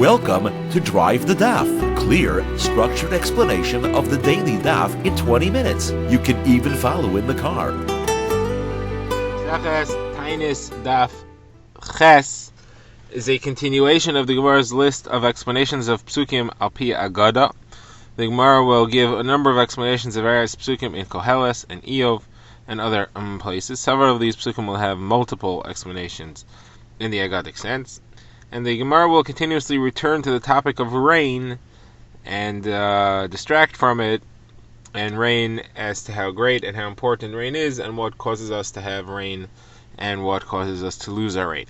Welcome to Drive the Daf. Clear, structured explanation of the daily Daf in 20 minutes. You can even follow in the car. Taanis Daf Ches is a continuation of the Gemara's list of explanations of Psukim al Pi Agada. The Gemara will give a number of explanations of various Psukim in Koheles and Eov and other places. Several of these Psukim will have multiple explanations in the Agadic sense. And the Gemara will continuously return to the topic of rain and distract from it, and rain as to how great and how important rain is and what causes us to have rain and what causes us to lose our rain.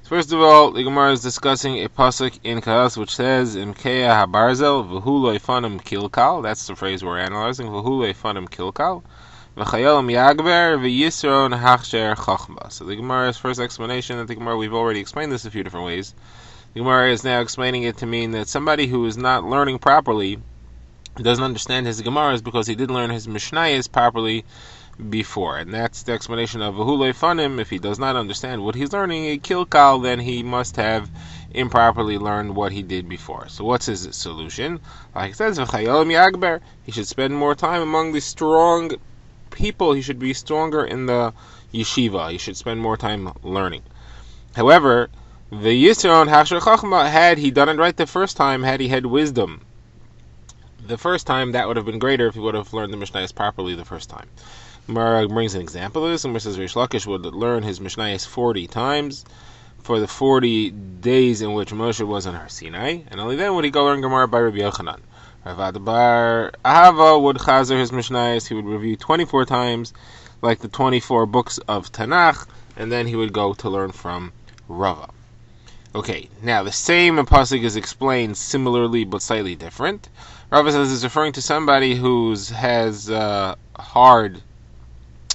So first of all, the Gemara is discussing a pasuk in Koheles which says, Imkeya habarzel v'hu lo yifanim kilkal. That's the phrase we're analyzing. V'hu lo yifanim kilkal. V'chayolam yagber v'yisron hachsher chachma. So the Gemara's first explanation, I think we've already explained this a few different ways. The Gemara is now explaining it to mean that somebody who is not learning properly, doesn't understand his Gemaras because he didn't learn his Mishnayos properly before. And that's the explanation of v'hu lo yifanim. If he does not understand what he's learning, a kilkal, then he must have improperly learned what he did before. So what's his solution? Like it says, v'chayolam yagber. He should spend more time among the strong people. He should be stronger in the yeshiva. He should spend more time learning. However, the Yisron Hachsher Chachma, had he done it right the first time, had he had wisdom the first time, that would have been greater if he would have learned the Mishnayos properly the first time. Gemara brings an example of this, and says Rish Lakish would learn his Mishnayos 40 times for the 40 days in which Moshe was on Har Sinai, and only then would he go learn Gemara by Rabbi Yochanan. Rav Bar Ahava would chazer his Mishnayos. He would review 24 times, like the 24 books of Tanakh, and then he would go to learn from Rava. Okay, now the same pasuk is explained similarly but slightly different. Rava says it's referring to somebody who has a hard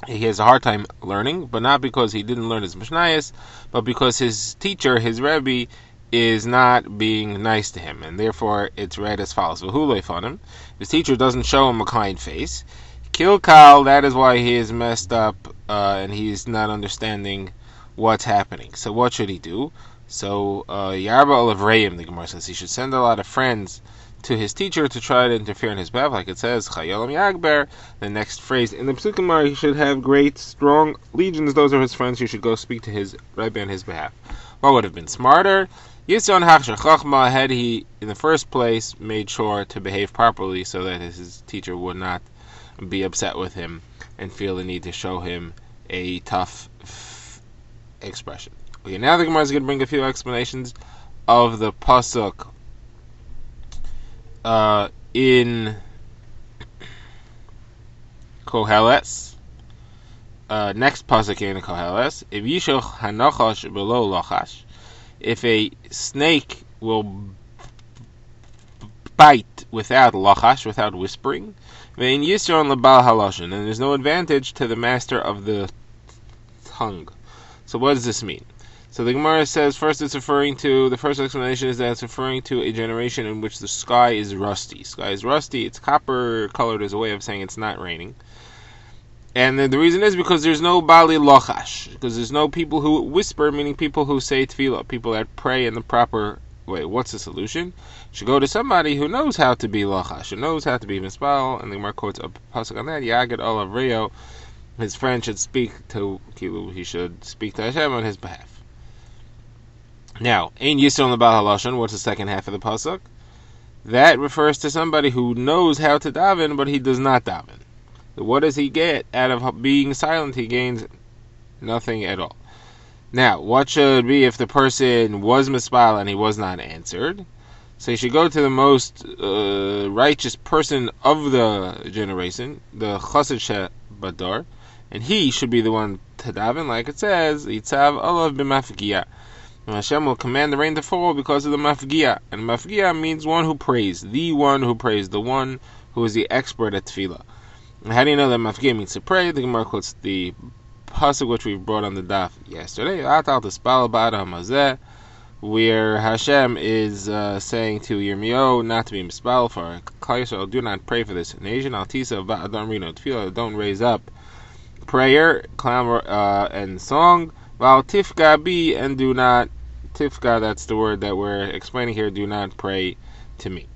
time learning, but not because he didn't learn his Mishnayos, but because his teacher, his Rebbe, is not being nice to him, and therefore it's read as follows: V'hu lo yifanim. His teacher doesn't show him a kind face. Kilkal, that is why he is messed up and he's not understanding what's happening. So what should he do? So Yarba Olavrayim, the Gemara says, he should send a lot of friends to his teacher to try to interfere in his behalf, like it says, Chayolam Yagber. The next phrase in the Psukim, he should have great, strong legions. Those are his friends. He should go speak to his Rebbe on his behalf. What would have been smarter? Yisron Hachsher Chachma, had he in the first place made sure to behave properly so that his teacher would not be upset with him and feel the need to show him a tough expression. Okay, now the Gemara is going to bring a few explanations of the pasuk in Koheles. Next pasuk in Koheles: If yishoch hanachash below lachash, if a snake will bite without lachash, without whispering, ve'in yisron lebal haloshin, and there's no advantage to the master of the tongue. So what does this mean? So the Gemara says, first it's referring to, the first explanation is that it's referring to a generation in which the sky is rusty. Sky is rusty, it's copper colored as a way of saying it's not raining. And the reason is because there's no Bali Lochash, because there's no people who whisper, meaning people who say tefillah, people that pray in the proper way. What's the solution? You should go to somebody who knows how to be Lochash, who knows how to be Mispal, and the Gemara quotes a pasuk on that, Yagad Olav Rio, his friend should speak to Kilu, he should speak to Hashem on his behalf. Now, Ein Yisron Lebal Haloshin, what's the second half of the pasuk? That refers to somebody who knows how to daven, but he does not daven. So what does he get out of being silent? He gains nothing at all. Now, what should be if the person was mispal and he was not answered? So you should go to the most righteous person of the generation, the Chassid Shebador, and he should be the one to daven, like it says, Yitzav Olav b'mafgiyah. Hashem will command the rain to fall because of the mafgiyah. And mafgiyah means one who prays, the one who prays, the one who is the expert at tefillah. And how do you know that mafgiyah means to pray? The Gemara quotes the pasuk which we brought on the daf yesterday, where Hashem is saying to Yirmiyahu not to be mispal for Klal Yisrael, do not pray for this nation. Don't raise up prayer, clamor, and song. And do not tifka, that's the word that we're explaining here, do not pray to me.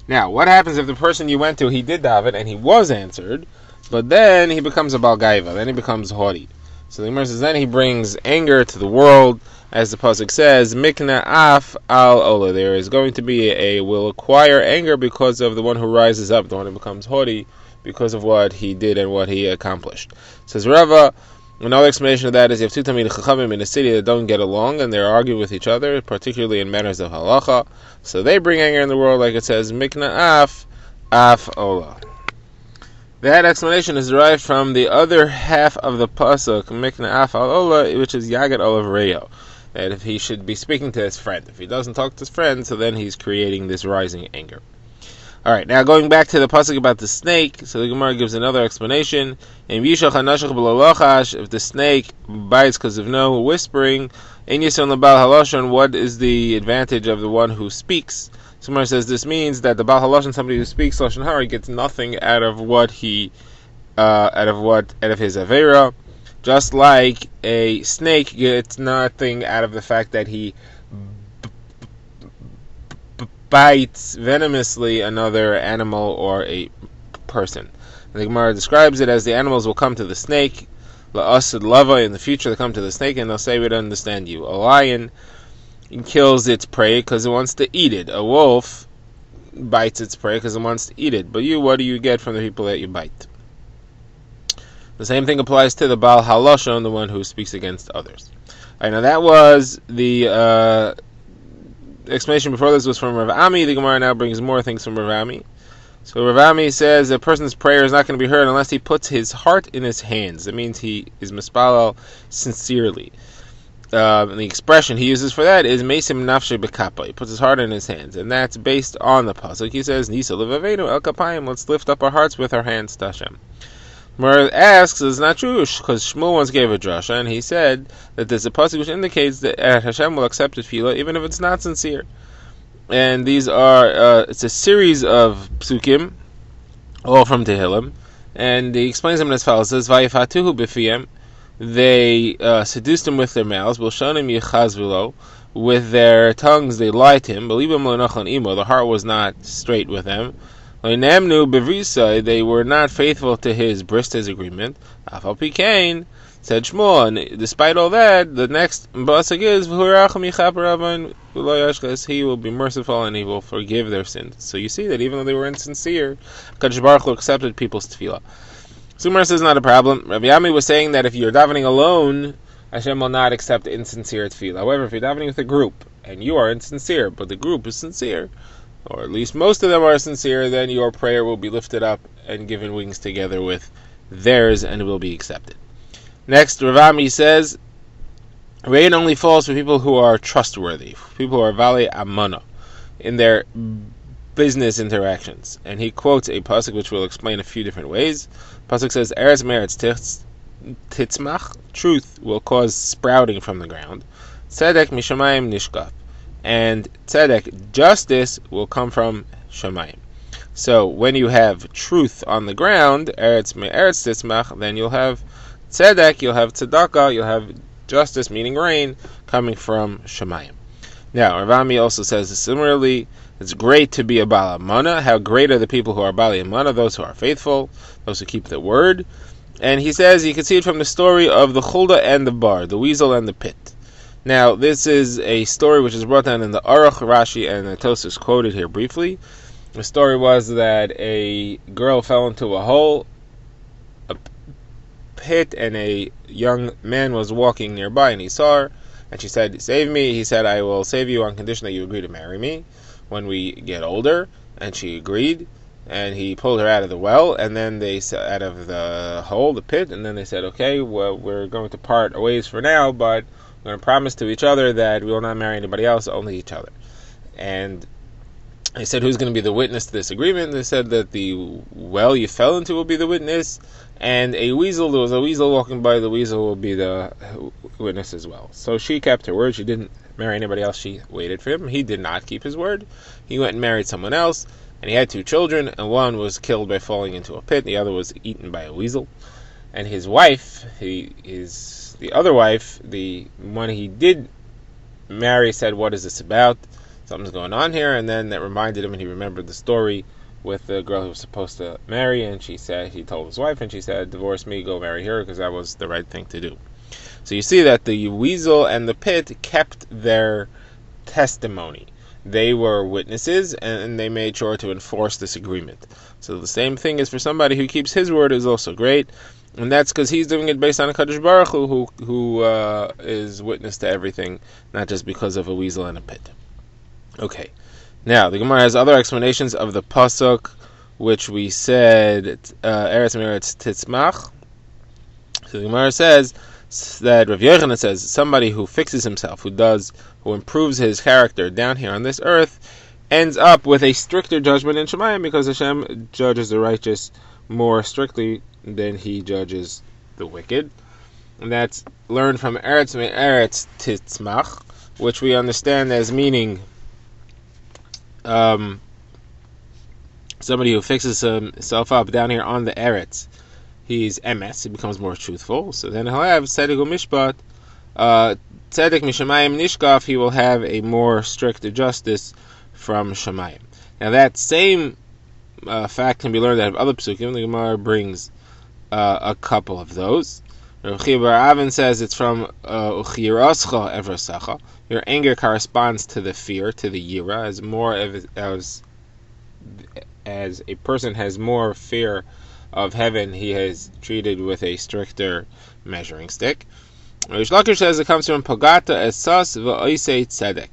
Now, what happens if the person you went to, he did daven and he was answered, but then he becomes a balgaiva, then he becomes haughty. So the Gemara says, then he brings anger to the world, as the pasuk says, mikna af al ola. There is going to be will acquire anger because of the one who rises up, the one who becomes haughty, because of what he did and what he accomplished. Says Rava, another explanation of that is you have two Talmidei Chachamim in a city that don't get along and they're arguing with each other, particularly in matters of halacha. So they bring anger in the world, like it says, mikna af ola. That explanation is derived from the other half of the pasuk, mikna af al ola, which is yagad olav reyo. That if he should be speaking to his friend. If he doesn't talk to his friend, so then he's creating this rising anger. Alright, now going back to the pasuk about the snake, so the Gemara gives another explanation. If the snake bites because of no whispering, what is the advantage of the one who speaks? So Gemara says this means that the Baal Halashon, somebody who speaks Lashon Hara, gets nothing out of what he, out of his Avera, just like a snake gets nothing out of the fact that he bites venomously another animal or a person. And the Gemara describes it as the animals will come to the snake, la'asad lava, in the future they come to the snake and they'll say, we don't understand you. A lion kills its prey because it wants to eat it. A wolf bites its prey because it wants to eat it. But you, what do you get from the people that you bite? The same thing applies to the Baal Halashon, the one who speaks against others. Alright, now that was the explanation before this was from Rav Ami. The Gemara now brings more things from Rav Ami. So Rav Ami says a person's prayer is not going to be heard unless he puts his heart in his hands. It means he is mispalel sincerely. And the expression he uses for that is Mesim Nafshe Bekapa. He puts his heart in his hands, and that's based on the pasuk. He says, Nisa Levavenu El Kapayim. Let's lift up our hearts with our hands to Hashem. Gemara asks, it's not true, because Shmuel once gave a drasha, and he said that there's a pasuk which indicates that Hashem will accept tefillah even if it's not sincere. And these are, it's a series of psukim, all from Tehillim, and he explains them as follows. It says, Vayifatuhu b'fiyem, they seduced him with their mouths, Bilshonim yichazvulo, with their tongues they lied to him, Belibam lo nachon imo, the heart was not straight with them, Namnu bevrisa, they were not faithful to his bris, his agreement. Afal pikain, said Shmuel, and despite all that, the next pasuk is he will be merciful and he will forgive their sins. So you see that even though they were insincere, Kadosh Baruch Hu accepted people's tefillah. Sumar says not a problem. Rabbi Yami was saying that if you're davening alone, Hashem will not accept insincere tefillah. However, if you're davening with a group and you are insincere, but the group is sincere, or at least most of them are sincere, then your prayer will be lifted up and given wings together with theirs and will be accepted. Next, Rav Ami says, rain only falls for people who are trustworthy, people who are vale amana in their business interactions. And he quotes a pasuk which we'll explain a few different ways. Pasuk says, Eretz meretz titzmach, truth will cause sprouting from the ground. Tzedek mishamayim nishkaf. And tzedek, justice, will come from shamayim. So when you have truth on the ground, eretz me'eretz titzmach, then you'll have tzedek, you'll have tzedakah, you'll have justice, meaning rain, coming from shamayim. Now, Rav Ami also says similarly, it's great to be a Bala Mana. How great are the people who are Bala Mana? Those who are faithful, those who keep the word. And he says you can see it from the story of the Chulda and the bar, the weasel and the pit. Now, this is a story which is brought down in the Aruch, Rashi, and the Tosfos quoted here briefly. The story was that a girl fell into a hole, a pit, and a young man was walking nearby, and he saw her, and she said, save me. He said, I will save you on condition that you agree to marry me when we get older. And she agreed, and he pulled her out of the well, and then they out of the hole, the pit, and then they said, okay, well, we're going to part ways for now, but we're going to promise to each other that we will not marry anybody else, only each other. And they said, who's going to be the witness to this agreement? They said that the well you fell into will be the witness, and there was a weasel walking by, the weasel will be the witness as well. So she kept her word. She didn't marry anybody else. She waited for him. He did not keep his word. He went and married someone else, and he had 2 children, and one was killed by falling into a pit, the other was eaten by a weasel. And his wife, the other wife, the one he did Mary said, "What is this about? Something's going on here." And then that reminded him, and he remembered the story with the girl he was supposed to marry, and he told his wife, and she said, "Divorce me, go marry her," because that was the right thing to do. So you see that the weasel and the pit kept their testimony. They were witnesses, and they made sure to enforce this agreement. So the same thing is for somebody who keeps his word is also great, and that's because he's doing it based on a Kadosh Baruch Hu, who is witness to everything, not just because of a weasel and a pit. Okay, now the Gemara has other explanations of the pasuk, which we said Eretz Meretz Titzmach. So the Gemara says that Rav Yochanan says somebody who fixes himself, who improves his character down here on this earth, ends up with a stricter judgment in Shemayim, because Hashem judges the righteous more strictly than he judges the wicked. And that's learned from Eretz Titzmach, which we understand as meaning somebody who fixes himself up down here on the Eretz. He's emes, he becomes more truthful. So then he'll have tzedek u'mishpat, tzedek mishamayim nishkaf, he will have a more strict justice from Shemayim. Now that same fact can be learned out of other psukim. The Gemara brings a couple of those. Rav Chia bar Avin says it's from uchirascha evrasacha. Your anger corresponds to the fear, to the yira, as a person has more fear of heaven, he is treated with a stricter measuring stick. Rish Lakish says it comes from Pagata Esas v'Oisei Tzedek.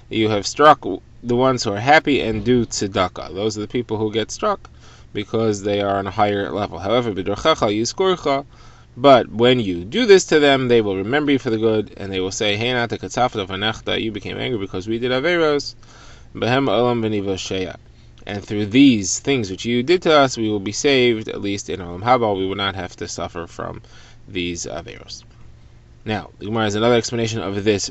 You have struck the ones who are happy and do tzedakah. Those are the people who get struck because they are on a higher level. However, b'dorchecha yizkurcha, but when you do this to them, they will remember you for the good, and they will say, "Hey, nata katzafta v'nechta, you became angry because we did averos, b'hem olam v'nivosheya." And through these things which you did to us, we will be saved, at least in Olam Haba. We will not have to suffer from these averos. Now, the Gemara has another explanation of this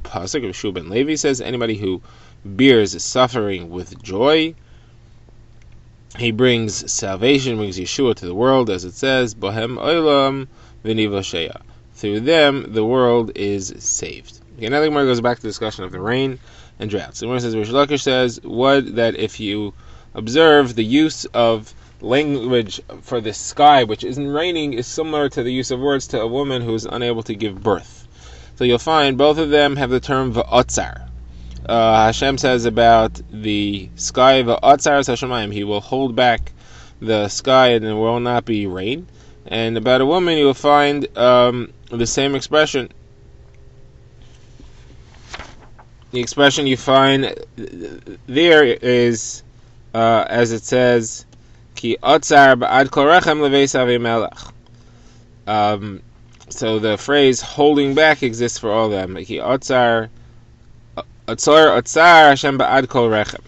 pasuk. Shua ben Levi says, anybody who bears suffering with joy, he brings salvation, brings Yeshua to the world, as it says, Bohem Olam v'nivosheya. Through them, the world is saved. Okay, now the Gemara goes back to the discussion of the rain and droughts. The Gemara says, Rish Lakish says, that if you observe the use of language for the sky, which isn't raining, is similar to the use of words to a woman who is unable to give birth. So you'll find both of them have the term v'otzar. Hashem says about the sky, v'otzar hashemayim, he will hold back the sky and there will not be rain. And about a woman, you will find the same expression. The expression you find there is, as it says, Ki otzar ba'ad kol rechem leveis avimelech. So the phrase holding back exists for all of them. Ki otzar Hashem ba'ad kol rechem.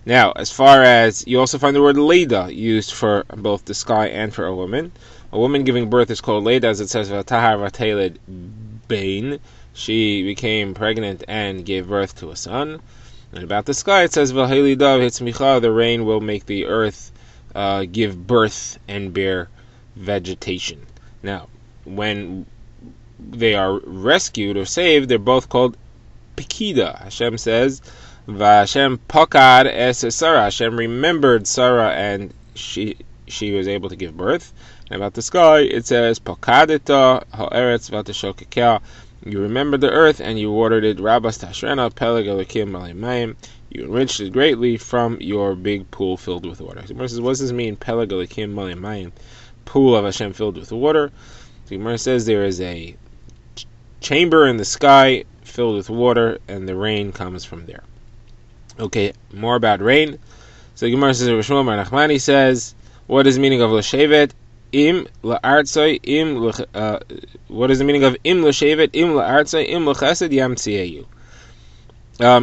Now, as far as, you also find the word leida used for both the sky and for a woman. A woman giving birth is called leida, as it says, v'tahar v'teled bein. She became pregnant and gave birth to a son. And about the sky, it says, "V'heli dav hitzmicha," the rain will make the earth give birth and bear vegetation. Now, when they are rescued or saved, they're both called pikida. Hashem says, "V'Hashem pakad es Sarah." Hashem remembered Sarah, and she was able to give birth. And about the sky, it says, "Pakadeta ha'eretz v'atashokekah." You remembered the earth and you watered it. Rabas tashrena peleg elikim malaymayim. You enriched it greatly from your big pool filled with water. So Gemara says, what does this mean? Peleg elikim malaymayim, pool of Hashem filled with water. So Gemara says there is a chamber in the sky filled with water, and the rain comes from there. Okay, more about rain. So Gemara says, Rav Shmuel bar Nachmani says, what is the meaning of l'shevet? Im la'artzoi im what is the meaning of im l'shevet im la'artzoi im l'chesed yamtzieyu?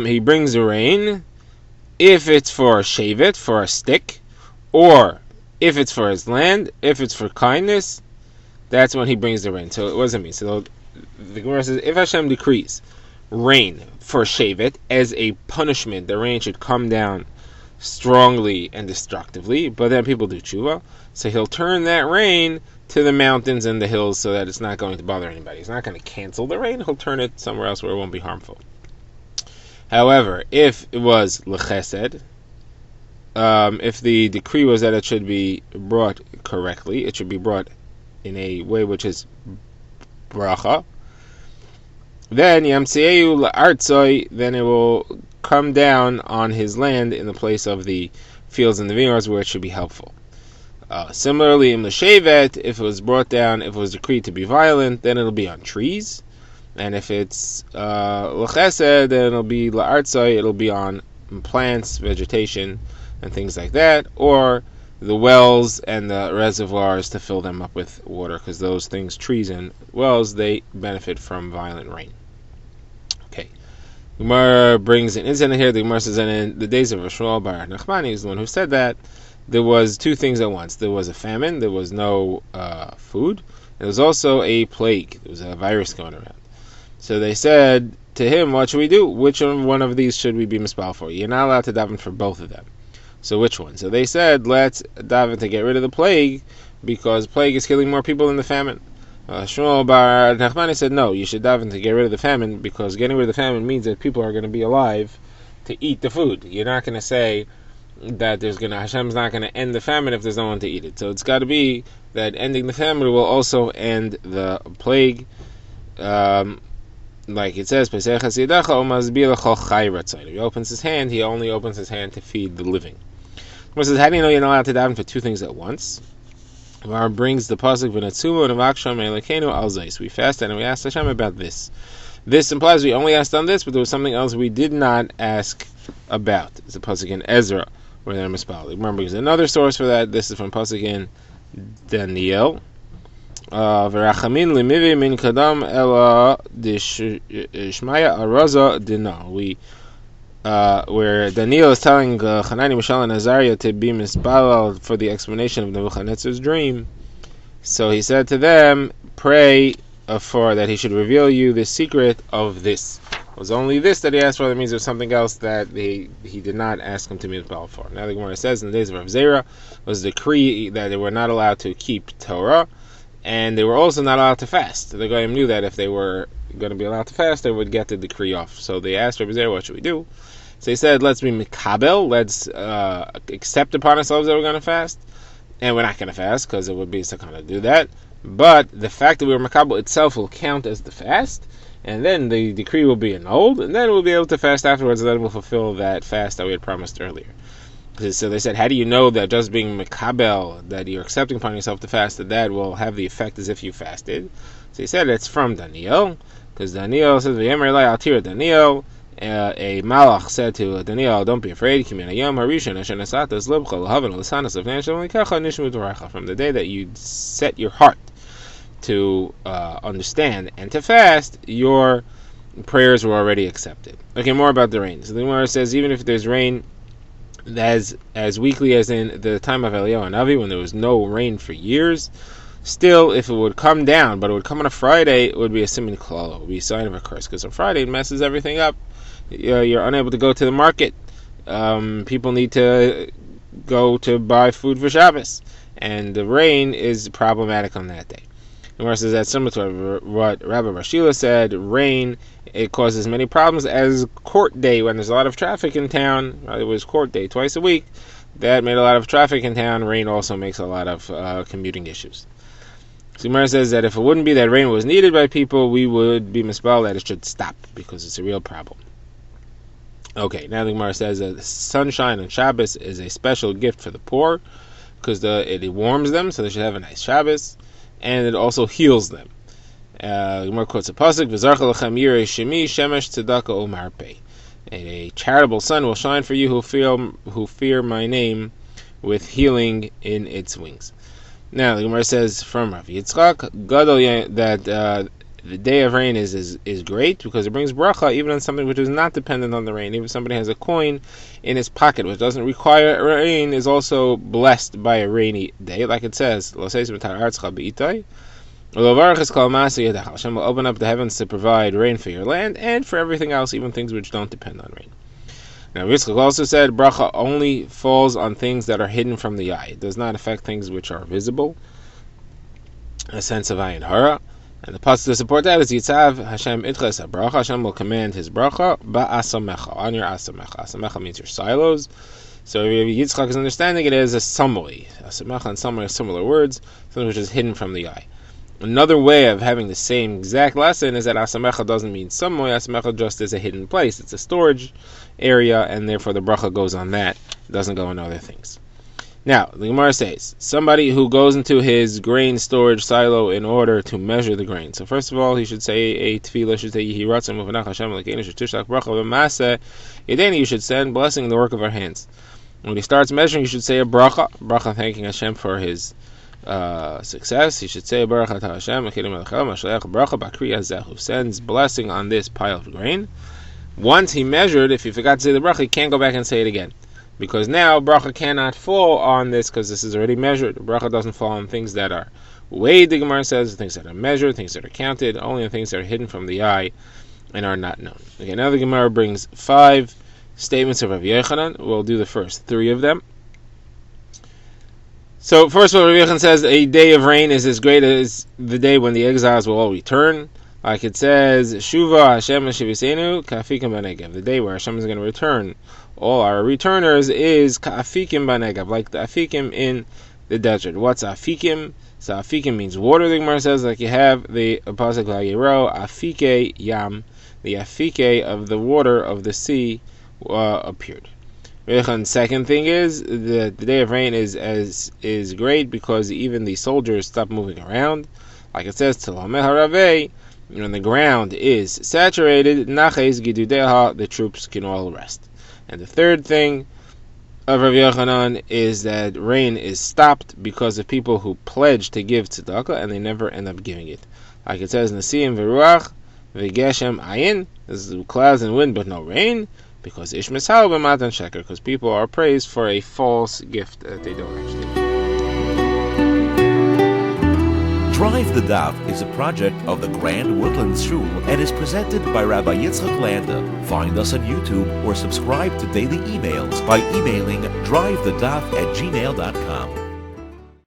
He brings the rain if it's for shevet, for a stick, or if it's for his land, if it's for kindness. That's when he brings the rain. So what does it mean? So the Gemara says, if Hashem decrees rain for shevet as a punishment, the rain should come down strongly and destructively, but then people do tshuva, so he'll turn that rain to the mountains and the hills so that it's not going to bother anybody. He's not going to cancel the rain, he'll turn it somewhere else where it won't be harmful. However, if it was l'chesed, if the decree was that it should be brought correctly, it should be brought in a way which is bracha, then yamseyu la'artzoi, then it will come down on his land in the place of the fields and the vineyards where it should be helpful. Similarly, in l'shevet, if it was brought down, if it was decreed to be violent, then it'll be on trees. And if it's l'chesed, then it'll be la'artzoi, it'll be on plants, vegetation, and things like that, or the wells and the reservoirs to fill them up with water, because those things, trees and wells, they benefit from violent rain. Okay. Gemara brings an incident here. The Gemara says that in the days of Rishon bar Nachmani, is the one who said that, there was two things at once. There was a famine, there was no food, there was also a plague, there was a virus going around. So they said to him, what should we do? Which one of these should we be mispal for? You're not allowed to daven for both of them. So which one? So they said, let's daven to get rid of the plague, because plague is killing more people than the famine. Shmuel bar Nachmani said, no, you should daven to get rid of the famine, because getting rid of the famine means that people are going to be alive to eat the food. You're not going to say that Hashem's not going to end the famine if there's no one to eat it. So it's got to be that ending the famine will also end the plague. Like it says, if he opens his hand, he only opens his hand to feed the living. It says, how do you know you're not allowed to daven for two things at once? Gemara brings the pasuk, we fasted and we asked Hashem about this. This implies we only asked on this, but there was something else we did not ask about. It's a pasuk in Ezra, where they're mispal. Remember, there's another source for that. This is from pasuk in Daniel. V'rachamin limivi min kadam ela d'shmaya araza dina. Where Daniel is telling Hanani, Mishael, and Azariah to be mispalal for the explanation of Nebuchadnezzar's dream. So he said to them, pray for that he should reveal you the secret of this. It was only this that he asked for. That means there's something else that he did not ask him to be mispalal for. Now the Gemara says in the days of Rav Zera was a decree that they were not allowed to keep Torah, and they were also not allowed to fast. The Goyim knew that if they were going to be allowed to fast, they would get the decree off. So they asked Rav Zera, what should we do? So he said, let's be mikabel, let's accept upon ourselves that we're going to fast, and we're not going to fast, because it would be sakana to do that, but the fact that we were mikabel itself will count as the fast, and then the decree will be annulled, and then we'll be able to fast afterwards, and then we'll fulfill that fast that we had promised earlier. So they said, how do you know that just being mikabel, that you're accepting upon yourself to fast, that will have the effect as if you fasted? So he said, it's from Daniel, because Daniel says, V'yemer Elai al tira Daniel, a malach said to Daniel, don't be afraid, from the day that you set your heart to understand and to fast, your prayers were already accepted. Okay, more about the rain. So the Gemara says, even if there's rain as weekly as in the time of Eliyahu and Avi, when there was no rain for years, still, if it would come down, but it would come on a Friday, it would be a simin klal, it would be a sign of a curse, because on Friday it messes everything up. You're unable to go to the market. People need to go to buy food for Shabbos, and the rain is problematic on that day. The Gemara says that's similar to what Rabbi Rashila said. Rain, it causes many problems as court day, when there's a lot of traffic in town. It was court day twice a week. That made a lot of traffic in town. Rain also makes a lot of commuting issues. So Gemara says that if it wouldn't be that rain was needed by people, we would be mispal that it should stop, because it's a real problem. Okay, now the Gemara says that sunshine on Shabbos is a special gift for the poor, because it warms them, so they should have a nice Shabbos, and it also heals them. The Gemara quotes a pasuk, V'zarcha lechem yirei shemi shemesh tzedakah u'marpeh. A charitable sun will shine for you who fear my name, with healing in its wings. Now the Gemara says from Rav Yitzchak Gadol that the day of rain is great, because it brings bracha even on something which is not dependent on the rain. Even if somebody has a coin in his pocket which doesn't require rain, is also blessed by a rainy day, like it says, Hashem will open up the heavens to provide rain for your land and for everything else, even things which don't depend on rain. Now Yitzchak also said bracha only falls on things that are hidden from the eye. It does not affect things which are visible, a sense of ayin hara. And the pasuk to support that is Yitzav Hashem Itches HaBracha. Hashem will command His bracha ba'asamecha, on your asamecha. Asamecha means your silos. So Yitzchak is understanding it as a summary. Asamecha and summary are similar words, something which is hidden from the eye. Another way of having the same exact lesson is that asamecha doesn't mean summary. Asamecha just is a hidden place. It's a storage area, and therefore the bracha goes on that. It doesn't go on other things. Now, the Gemara says, somebody who goes into his grain storage silo in order to measure the grain. So first of all, he should say a tefillah, should say, Yehi Ratzon Muvanach Hashem Elokeinu Shetishlach Bracha V'Maseh Yedeni, you should send blessing in the work of our hands. When he starts measuring, you should say a bracha thanking Hashem for his success. He should say a bracha to Hashem, who sends blessing on this pile of grain. Once he measured, if he forgot to say the bracha, he can't go back and say it again. Because now bracha cannot fall on this, because this is already measured. Bracha doesn't fall on things that are weighed, the Gemara says, things that are measured, things that are counted, only on things that are hidden from the eye and are not known. Okay, now the Gemara brings 5 statements of Rabbi Yochanan. We'll do the first 3 of them. So first of all, Rabbi Yochanan says a day of rain is as great as the day when the exiles will all return. Like it says, Shuva Hashem Shivisenu Ka'afikim B'Negev. The day where Hashem is going to return all our returners is Ka'afikim B'Negev, like the Afikim in the desert. What's Afikim? So Afikim means water, the Gemara says, like you have the Pasuk La'Yero, Afike Yam, the Afike of the water of the sea appeared. The second thing is the day of rain is great because even the soldiers stop moving around. Like it says, Tzalameh Haraveh, when the ground is saturated, Naches Gidudeha, the troops can all rest. And the third thing of Rav Yochanan is that rain is stopped because of people who pledge to give tzedakah and they never end up giving it. Like it says, Nasiim v'ruach v'geshem ayin, this is clouds and wind but no rain, because ish mishal b'matan sheker, because people are praised for a false gift that they don't actually give. Drive the Daf is a project of the Grand Woodlands Shul and is presented by Rabbi Yitzchak Landa. Find us on YouTube or subscribe to daily emails by emailing drivethedaf@gmail.com.